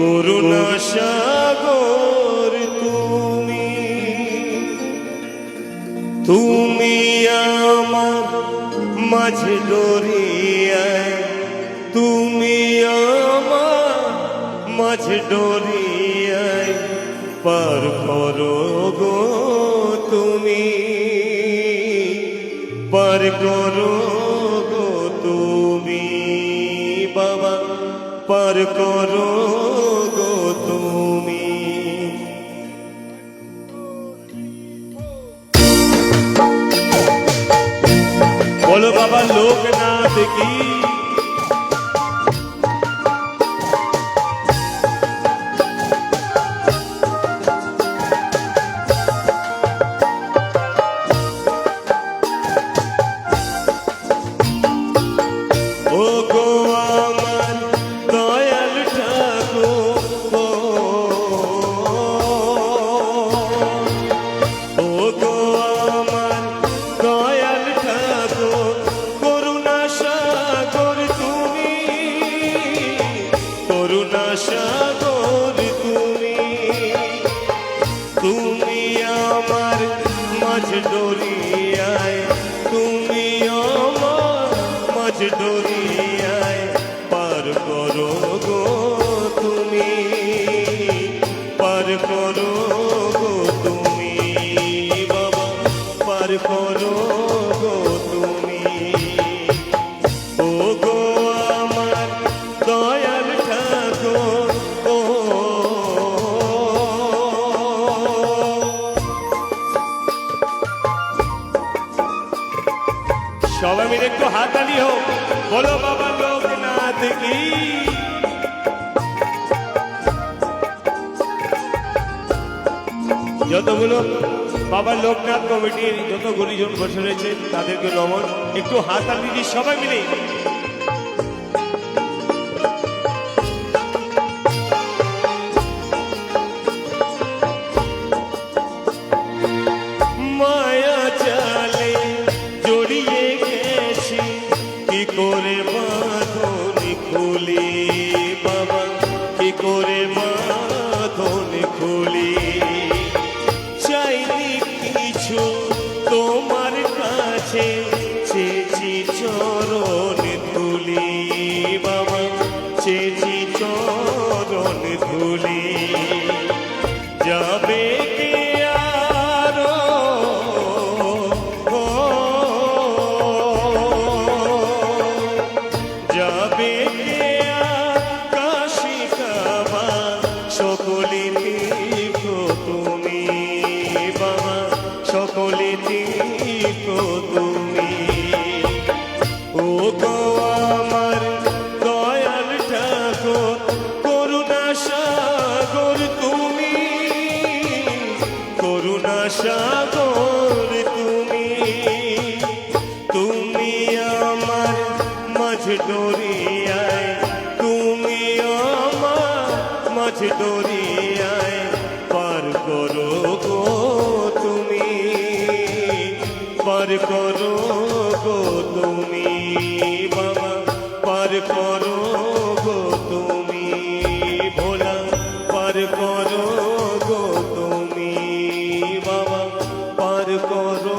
করুণা সাগর তুমি, তুমি আমার মাঝে দরিয়ায়, তুমি আমার মাঝে দরিয়ায় পার করো গো তুমি, পার করো গো তুমি বাবা, পার করো গো তুমি। बोलो बाबा लोकनाथ की। ओ गो আমার দয়াল ঠাকুর, ও গো আমার দয়াল ঠাকুর, করুণা সাগর তুমি, করুণা সাগর তুমি, তুমি আমার মাঝ দরিয়ায়, তুমি আমার মাঝ দরিয়ায় পার করো গো তুমি, পার করো গো তুমি বাবা, পার করো গো তুমি। ও গো আমার দয়াল ঠাকুর, ও সবাই মিলে একটু হাততালি হোক, বলো বাবা লোকনাথ কি। যতগুলো বাবা লোকনাথ কমিটির যত গুরুজন বসে রয়েছে তাদেরকে নমন, একটু হাততালি দিই সবাই মিলে। মায়া জালে জড়িয়ে গেছি, কি করে বাঁধনি খুলি বাবা, কি করে বাঁধনি খুলি, চাইনি কিছু তোমার কাছে, চেয়েছি চরণ ধুলি বাবা, চেয়েছি চরণ ধুলি, যাবে কে আরো যাবে কে কাশি কাবা, সকলে তীর্থ তুমি বাবা, সকলে তীর্থ তুমি। ও গো আমার দয়াল ঠাকুর, করুণা সাগর তুমি, করুণা সাগর তুমি, তুমি আমার মাঝ দরিয়ায়, তুমি আমার মাঝ দরিয়ায় পার করো গো তুমি, পার করো গো তুমি বাবা, পার করো গো তুমি ভোলা, পার করো গো তুমি বাবা, পার করো